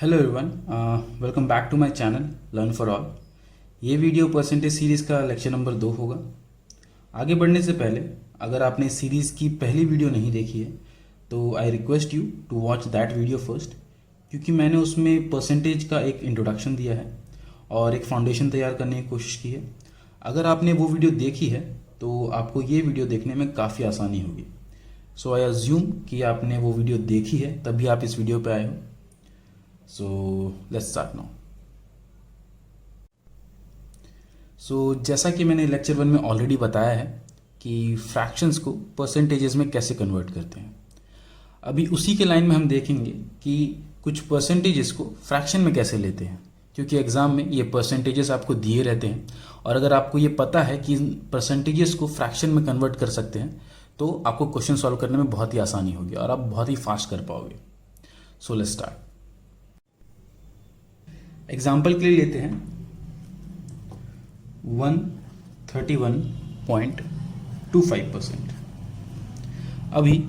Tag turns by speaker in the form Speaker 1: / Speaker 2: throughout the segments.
Speaker 1: Hello everyone, welcome back to my channel learn for all. ये video percentage series का lecture number 2 होगा। आगे बढ़ने से पहले अगर आपने इस सीरीज़ की पहली वीडियो नहीं देखी है तो I request you to watch that video first, क्योंकि मैंने उसमें परसेंटेज का एक इंट्रोडक्शन दिया है और एक फाउंडेशन तैयार करने की कोशिश की है। अगर आपने वो वीडियो देखी है तो आपको ये वीडियो देखने में काफ़ी आसानी होगी। सो आई अज्यूम कि आपने वो वीडियो देखी है तभी आप इस वीडियो पे आए हो। So let's start now. So जैसा कि मैंने लेक्चर 1 में ऑलरेडी बताया है कि फ्रैक्शंस को परसेंटेजेस में कैसे कन्वर्ट करते हैं। अभी उसी के लाइन में हम देखेंगे कि कुछ परसेंटेजेस को फ्रैक्शन में कैसे लेते हैं, क्योंकि एग्जाम में ये परसेंटेजेस आपको दिए रहते हैं और अगर आपको ये पता है कि परसेंटेजेस को फ्रैक्शन में कन्वर्ट कर सकते हैं तो आपको क्वेश्चन सॉल्व करने में बहुत ही आसानी होगी और आप बहुत ही फास्ट कर पाओगे। So let's start. एग्जाम्पल के लिए लेते हैं 131.25%। अभी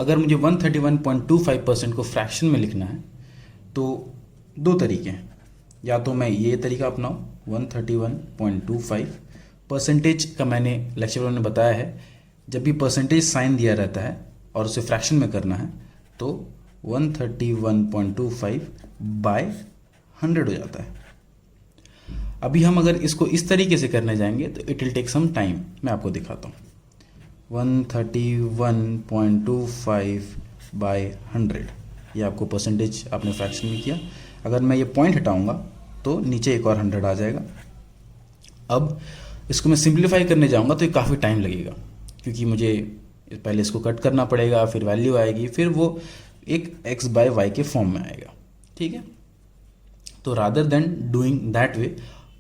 Speaker 1: अगर मुझे 131.25% को फ्रैक्शन में लिखना है तो दो तरीके हैं। या तो मैं ये तरीका अपनाऊँ 131.25 परसेंटेज का, मैंने लेक्चर में बताया है जब भी परसेंटेज साइन दिया रहता है और उसे फ्रैक्शन में करना है तो 131.25 बाय 100 हो जाता है। अभी हम अगर इसको इस तरीके से करने जाएंगे तो it will take some time. मैं आपको दिखाता हूँ। 131.25 बाय 100, ये आपको परसेंटेज आपने फ्रैक्शन में किया। अगर मैं ये पॉइंट हटाऊंगा तो नीचे एक और 100 आ जाएगा। अब इसको मैं सिंप्लीफाई करने जाऊंगा तो ये काफ़ी टाइम लगेगा, क्योंकि मुझे पहले इसको कट करना पड़ेगा, फिर वैल्यू आएगी, फिर वो एक x बाय वाई के फॉर्म में आएगा। ठीक है, तो rather than doing that way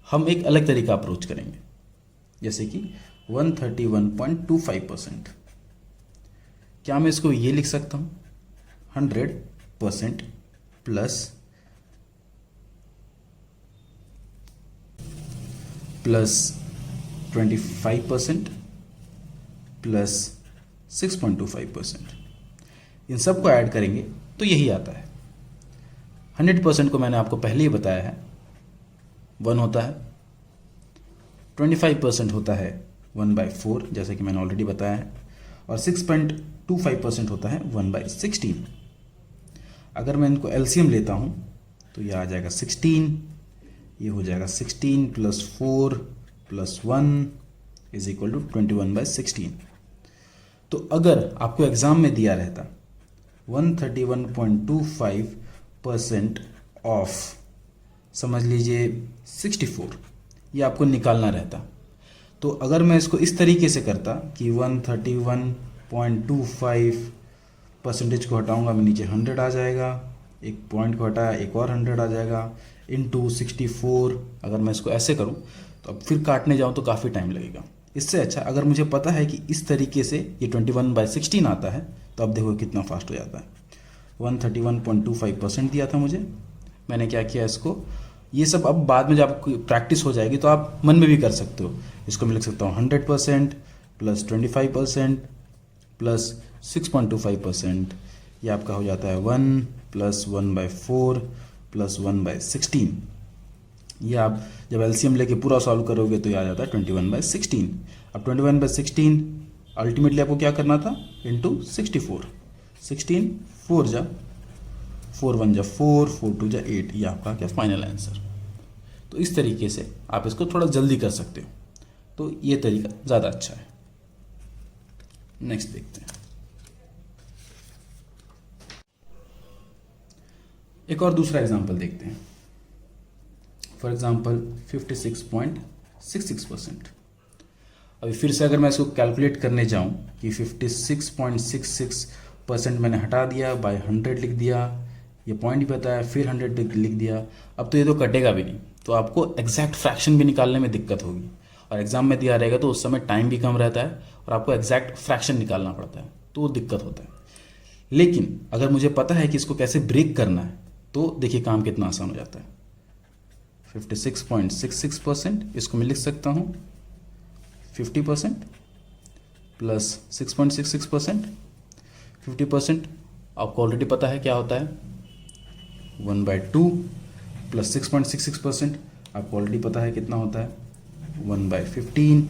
Speaker 1: हम एक अलग तरीका अप्रोच करेंगे, जैसे कि 131.25%। क्या मैं इसको ये लिख सकता हूँ 100% प्लस 25% प्लस 6.25%। इन सबको ऐड करेंगे तो यही आता है। 100% को मैंने आपको पहले ही बताया है 1 होता है, 25% होता है 1/4 जैसे कि मैंने ऑलरेडी बताया है, और 6.25% होता है 1/16। अगर मैं इनको एलसीएम लेता हूँ तो ये आ जाएगा 16, ये हो जाएगा 16 plus 4 plus 1 is equal to 21/16। तो अगर आपको एग्जाम में दिया रहता 131.25% ऑफ, समझ लीजिए 64, ये आपको निकालना रहता, तो अगर मैं इसको इस तरीके से करता कि 131.25% को हटाऊंगा मैं नीचे 100 आ जाएगा, एक पॉइंट को हटाया एक और 100 आ जाएगा, इनटू 64। अगर मैं इसको ऐसे करूं तो अब फिर काटने जाऊं तो काफ़ी टाइम लगेगा। इससे अच्छा अगर मुझे पता है कि इस तरीके से ये 21/16 आता है तो अब देखो कितना फास्ट हो जाता है। 131.25% दिया था मुझे, मैंने क्या किया इसको, ये सब अब बाद में जब प्रैक्टिस हो जाएगी तो आप मन में भी कर सकते हो। इसको मैं लिख सकता हूँ 100% प्लस 25% प्लस 6.25%, ये आपका हो जाता है 1 प्लस 1/4 प्लस 1/16। ये आप जब एलसीएम लेके पूरा सॉल्व करोगे तो ये आ जाता है 21/16। अब 21/16 अल्टीमेटली आपको क्या करना था, इंटू 64। 16 4 जा 4 1 जा 4 4 2 जा 8, ये आपका क्या फाइनल आंसर। तो इस तरीके से आप इसको थोड़ा जल्दी कर सकते हो, तो ये तरीका ज़्यादा अच्छा है। नेक्स्ट देखते हैं, एक और दूसरा एग्जांपल देखते हैं। For example 56.66%। अभी फिर से अगर मैं इसको कैलकुलेट करने जाऊं कि 56.66% मैंने हटा दिया, बाय 100 लिख दिया, ये पॉइंट भी बताया, फिर 100 लिख दिया, अब तो ये तो कटेगा भी नहीं, तो आपको एग्जैक्ट फ्रैक्शन भी निकालने में दिक्कत होगी। और एग्जाम में दिया रहेगा तो उस समय टाइम भी कम रहता है और आपको एग्जैक्ट फ्रैक्शन निकालना पड़ता है, तो वो दिक्कत होता है। लेकिन अगर मुझे पता है कि इसको कैसे ब्रेक करना है तो देखिए काम कितना आसान हो जाता है। 56.66%, इसको मैं लिख सकता हूँ 50% प्लस 6.66%। 50% आपको ऑलरेडी पता है क्या होता है, 1/2 प्लस 6.66%, आपको ऑलरेडी पता है कितना होता है, 1/15।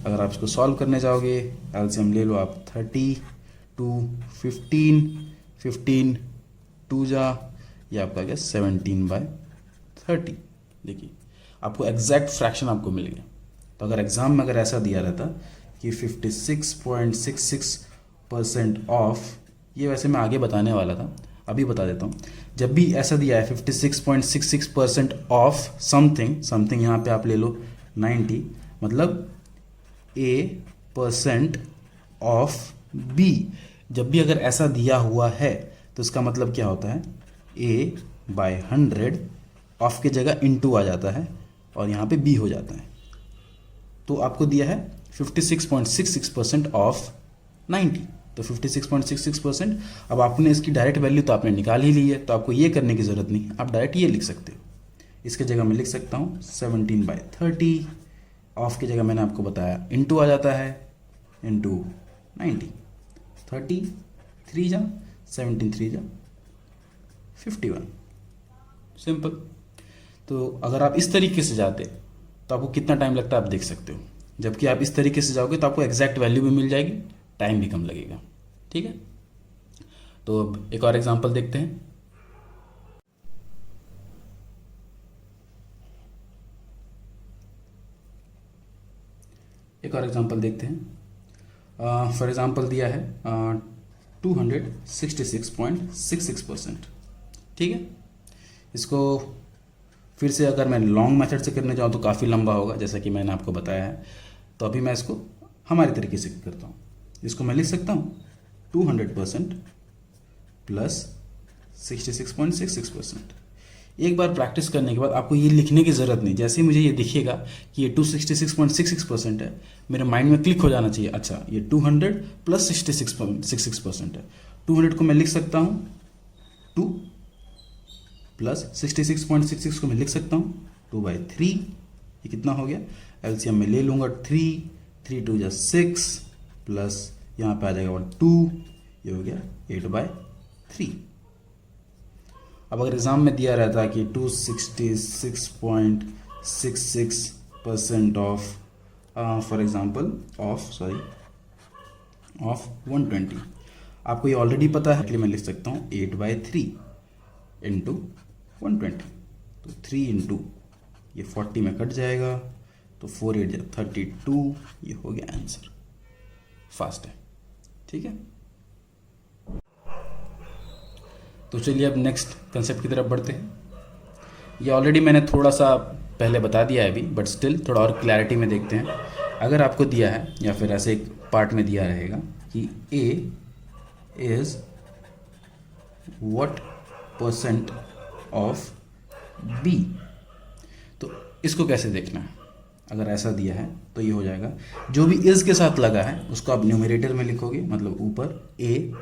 Speaker 1: अगर आप इसको सॉल्व करने जाओगे, एलसीएम ले लो आप 30 टू 15, 15 2 जा, ये आपका गया 17/30। देखिए आपको एग्जैक्ट फ्रैक्शन आपको मिल गया। तो अगर एग्जाम में अगर ऐसा दिया रहता कि 56.66% ऑफ, ये वैसे मैं आगे बताने वाला था, अभी बता देता हूँ। जब भी ऐसा दिया है 56.66% ऑफ समथिंग, समथिंग यहाँ पे आप ले लो 90, मतलब A% ऑफ B। जब भी अगर ऐसा दिया हुआ है तो इसका मतलब क्या होता है, A/100 ऑफ की जगह इनटू आ जाता है और यहाँ पे B हो जाता है। तो आपको दिया है 56.66% ऑफ 90, तो 56.66%। अब आपने इसकी डायरेक्ट वैल्यू तो आपने निकाल ही ली है, तो आपको ये करने की ज़रूरत नहीं, आप डायरेक्ट ये लिख सकते हो। इसके जगह मैं लिख सकता हूँ 17/30, ऑफ की जगह मैंने आपको बताया इनटू आ जाता है, इनटू 90, 30 3 जा 17 3 जा 51, सिंपल। तो अगर आप इस तरीके से जाते तो आपको कितना टाइम लगता है आप देख सकते हो, जबकि आप इस तरीके से जाओगे तो आपको एग्जैक्ट वैल्यू भी मिल जाएगी, टाइम भी कम लगेगा। ठीक है, तो अब एक और एग्जांपल देखते हैं। एक और एग्जांपल देखते हैं। फॉर एग्जांपल दिया है 266.66%। ठीक है, इसको फिर से अगर मैं लॉन्ग मेथड से करने जाऊँ तो काफ़ी लंबा होगा, जैसा कि मैंने आपको बताया है। तो अभी मैं इसको हमारे तरीके से करता हूँ। इसको मैं लिख सकता हूँ 200% प्लस 66.66%। एक बार प्रैक्टिस करने के बाद आपको ये लिखने की ज़रूरत नहीं, जैसे ही मुझे ये दिखेगा कि ये 266.66% है, मेरे माइंड में क्लिक हो जाना चाहिए, अच्छा ये 200 प्लस 66.66% है। 200 को मैं लिख सकता हूँ 2 प्लस 66.66 को मैं लिख सकता हूँ 2/3। ये कितना हो गया, एलसीएम में ले लूँगा 3 3 2 जा 6 प्लस यहाँ पे आ जाएगा 2, ये हो गया 8/3। अब अगर एग्जाम में दिया रहता कि 266.66% ऑफ फॉर एग्जांपल ऑफ 120, आपको ये ऑलरेडी पता है, इसलिए मैं लिख सकता हूँ 8/3 इंटू 120। तो 3 इंटू ये 40 में कट जाएगा, तो 4 8 32, ये हो गया आंसर। फास्ट है, ठीक है। तो चलिए अब नेक्स्ट कंसेप्ट की तरफ बढ़ते हैं। ये ऑलरेडी मैंने थोड़ा सा पहले बता दिया है अभी, बट स्टिल थोड़ा और क्लैरिटी में देखते हैं। अगर आपको दिया है या फिर ऐसे एक पार्ट में दिया रहेगा कि A is what % of B, तो इसको कैसे देखना है। अगर ऐसा दिया है तो ये हो जाएगा, जो भी इज़ के साथ लगा है उसको आप न्यूमरेटर में लिखोगे, मतलब ऊपर A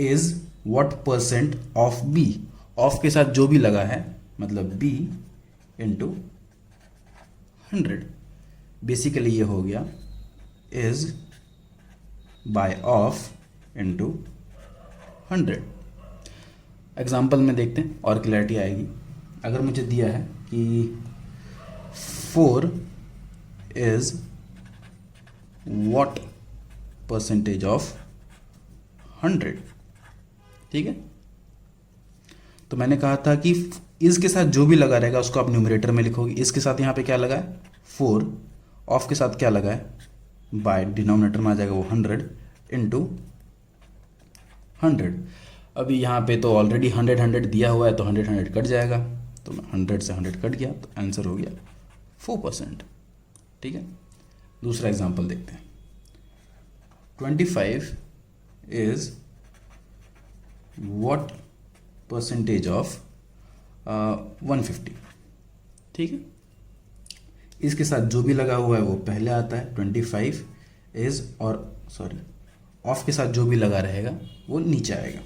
Speaker 1: is what % of B, of के साथ जो भी लगा है मतलब B इंटू 100। बेसिकली ये हो गया is by of into 100। Example में देखते हैं और क्लैरिटी आएगी। अगर मुझे दिया है कि 4 इज व्हाट % ऑफ 100, ठीक है। तो मैंने कहा था कि इस के साथ जो भी लगा रहेगा उसको आप न्यूमरेटर में लिखोगे। इसके साथ यहाँ पे क्या लगा है 4, ऑफ के साथ क्या लगा है बाय, डिनोमिनेटर में आ जाएगा वो 100 इंटू 100। अभी यहाँ पे तो ऑलरेडी 100 100 दिया हुआ है, तो 100 100 कट जाएगा, तो 100 से 100 कट गया, तो आंसर हो गया 4%, ठीक है। दूसरा एग्जांपल देखते हैं। 25 इज व्हाट % ऑफ 150, ठीक है। इसके साथ जो भी लगा हुआ है वो पहले आता है, 25 इज, और सॉरी ऑफ के साथ जो भी लगा रहेगा वो नीचे आएगा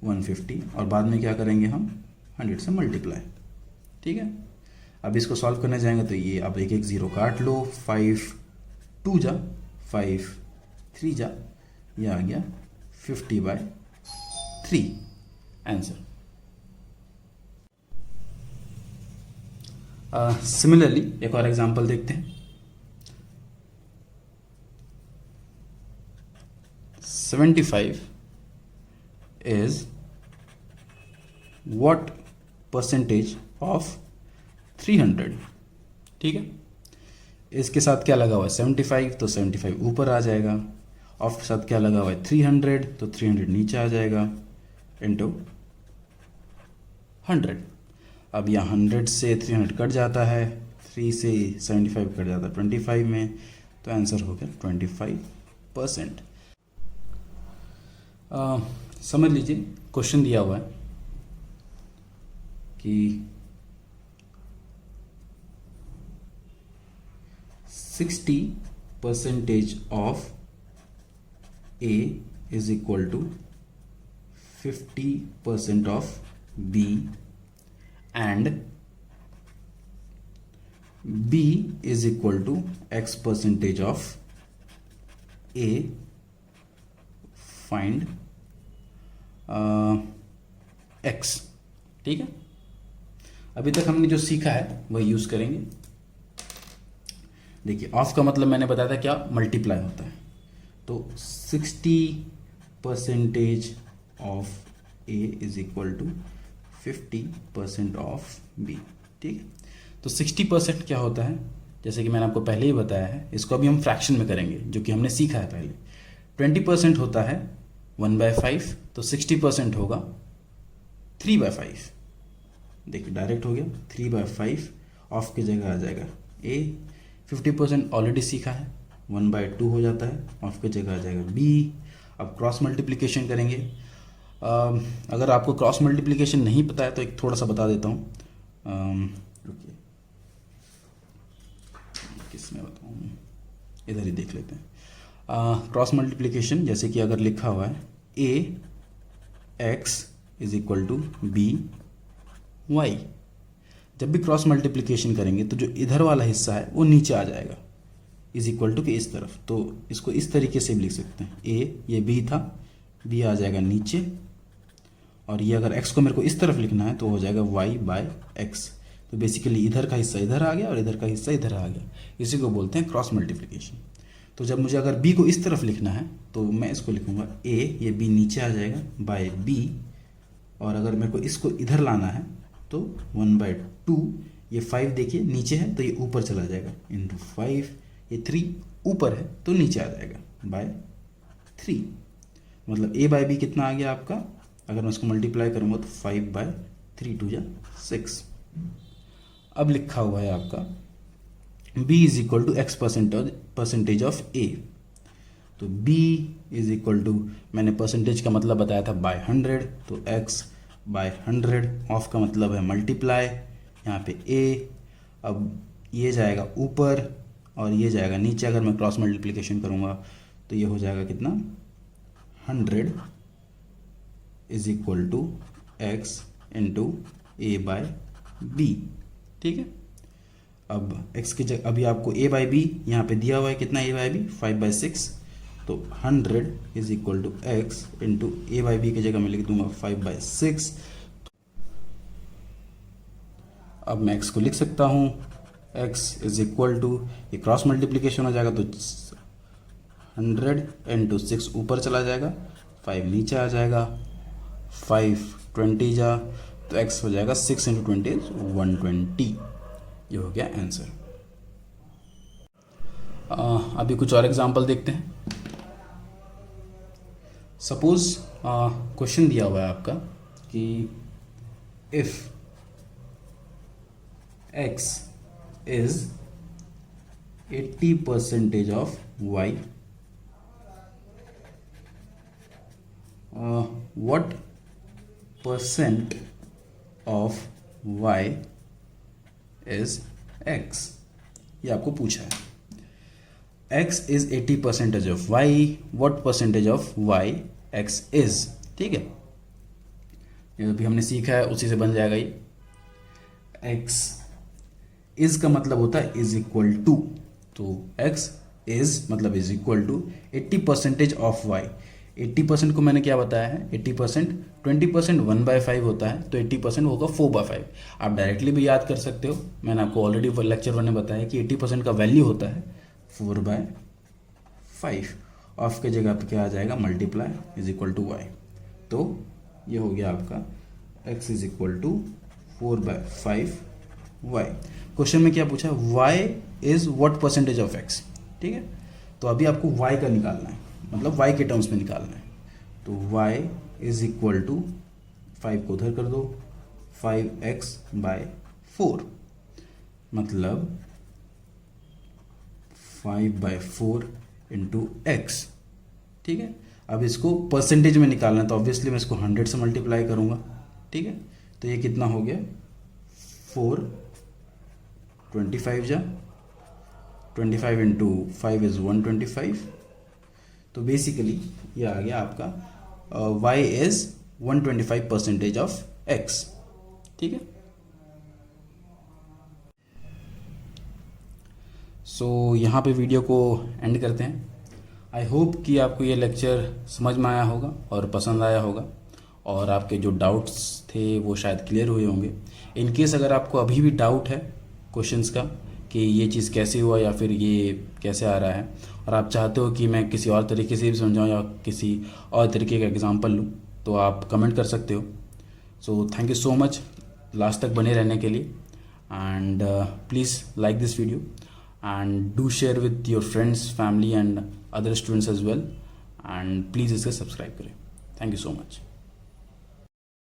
Speaker 1: 150, और बाद में क्या करेंगे हम 100 से मल्टीप्लाई, ठीक है। अब इसको सॉल्व करने जाएंगे तो ये अब एक एक ज़ीरो काट लो, 5 2 जा 5 3 जा, ये आ गया 50/3। आंसर। सिमिलरली एक और एग्जांपल देखते हैं। 75 इज व्हाट परसेंटेज ऑफ 300। ठीक है, इसके साथ क्या लगा हुआ है 75, तो 75 ऊपर आ जाएगा। ऑफ के साथ क्या लगा हुआ है 300, तो 300 नीचे आ जाएगा इंटू 100। अब यहाँ 100 से 300 कट जाता है, 3 से 75 कट जाता है 25 में, तो आंसर हो गया 25%। समझ लीजिए क्वेश्चन दिया हुआ है कि 60% of A is equal to 50% of B and B is equal to X percentage of A. Find X। ठीक है, अभी तक हमने जो सीखा है वह यूज करेंगे। देखिए ऑफ का मतलब मैंने बताया था क्या, मल्टीप्लाई होता है। तो 60% of A is equal to 50% of B। ठीक है, तो 60% क्या होता है, जैसे कि मैंने आपको पहले ही बताया है, इसको अभी हम फ्रैक्शन में करेंगे जो कि हमने सीखा है पहले। 20% होता है 1/5, तो 60% होगा 3/5। देखिए डायरेक्ट हो गया 3/5, ऑफ की जगह आ जाएगा A। 50% ऑलरेडी सीखा है, 1/2 हो जाता है, ऑफ की जगह आ जाएगा B। अब क्रॉस मल्टीप्लिकेशन करेंगे। अगर आपको क्रॉस मल्टीप्लिकेशन नहीं पता है तो एक थोड़ा सा बता देता हूँ। रुकिए, किसमें बताऊँ, इधर ही देख लेते हैं। क्रॉस मल्टीप्लिकेशन जैसे कि अगर लिखा हुआ है AX is equal to BY, जब भी क्रॉस मल्टीप्लिकेशन करेंगे तो जो इधर वाला हिस्सा है वो नीचे आ जाएगा, इज इक्वल टू के इस तरफ। तो इसको इस तरीके से भी लिख सकते हैं, A ये B था, B आ जाएगा नीचे, और ये अगर X को मेरे को इस तरफ लिखना है तो हो जाएगा Y/X। तो बेसिकली इधर का हिस्सा इधर आ गया और इधर का हिस्सा इधर आ गया, इसी को बोलते हैं क्रॉस मल्टीप्लिकेशन। तो जब मुझे अगर B को इस तरफ लिखना है तो मैं इसको लिखूंगा A, ये B नीचे आ जाएगा बाय B, और अगर मेरे को इसको इधर लाना है तो 1/2, ये 5 देखिए नीचे है तो ये ऊपर चला जाएगा इंटू 5, ये 3 ऊपर है तो नीचे आ जाएगा बाय 3। मतलब A/B कितना आ गया आपका, अगर मैं इसको मल्टीप्लाई करूंगा तो 5/3 2 6। अब लिखा हुआ है आपका B is equal to X percentage of A। तो B इज इक्वल टू, मैंने परसेंटेज का मतलब बताया था बाय 100, तो X/100, ऑफ का मतलब है मल्टीप्लाई, यहाँ पे A। अब ये जाएगा ऊपर और ये जाएगा नीचे। अगर मैं क्रॉस मल्टीप्लिकेशन करूँगा तो ये हो जाएगा कितना, 100 is equal to X into A/B। ठीक है, अब x की जगह अभी आपको A/B यहाँ पे दिया हुआ है कितना, A/B 5/6, तो 100 is equal to X into A/B की जगह मैं लिख दूंगा 5/6। अब मैं x को लिख सकता हूँ, x इज इक्वल टू, ये क्रॉस मल्टीप्लिकेशन हो जाएगा तो 100 इंटू 6 ऊपर चला जाएगा, 5 नीचे आ जाएगा, 5 20 जा, तो x हो जाएगा 6 इंटू 20 इज 120। ये हो गया आंसर। अभी कुछ और एग्जांपल देखते हैं। सपोज क्वेश्चन दिया हुआ है आपका कि if x is 80% of y, what percent of y is x। ये आपको पूछा है, x is 80% of y, what percentage of y x is। ठीक है, ये अभी हमने सीखा है उसी से बन जाएगा ये। x is का मतलब होता है इज इक्वल टू, तो x is मतलब is equal to 80% of y। 80% को मैंने क्या बताया है, 80% 20% 1/5 होता है, तो 80% होगा 4/5। आप डायरेक्टली भी याद कर सकते हो, मैंने आपको ऑलरेडी लेक्चर 1 में बताया कि 80% का वैल्यू होता है 4/5। ऑफ के जगह पे क्या आ जाएगा, multiply is equal to y. तो ये हो गया आपका x is equal to 4/5 y. Question में क्या पूछा, y इज व्हाट परसेंटेज ऑफ x, ठीक है। तो अभी आपको y का निकालना है, मतलब y के टर्म्स में निकालना है। तो y इज इक्वल टू 5 को उधर कर दो, 5x/4, मतलब 5/4 इंटू x, ठीक है। अब इसको परसेंटेज में निकालना है, तो ऑब्वियसली मैं इसको 100 से मल्टीप्लाई करूंगा, ठीक है। तो ये कितना हो गया, 4 25 जा 25 इंटू 5 इज 125। तो बेसिकली ये आ गया आपका y इज 125% ऑफ x, ठीक है। सो यहाँ पे वीडियो को एंड करते हैं। आई होप कि आपको ये लेक्चर समझ में आया होगा और पसंद आया होगा, और आपके जो डाउट्स थे वो शायद क्लियर हुए होंगे। इन केस अगर आपको अभी भी डाउट है क्वेश्चंस का कि ये चीज़ कैसे हुआ या फिर ये कैसे आ रहा है, और आप चाहते हो कि मैं किसी और तरीके से भी समझाऊँ या किसी और तरीके का एग्जाम्पल लूँ, तो आप कमेंट कर सकते हो। So thank you so much last तक बने रहने के लिए, and please like this video and do share with your friends, family and other students as well, and please इसे सब्सक्राइब करें। Thank you so much.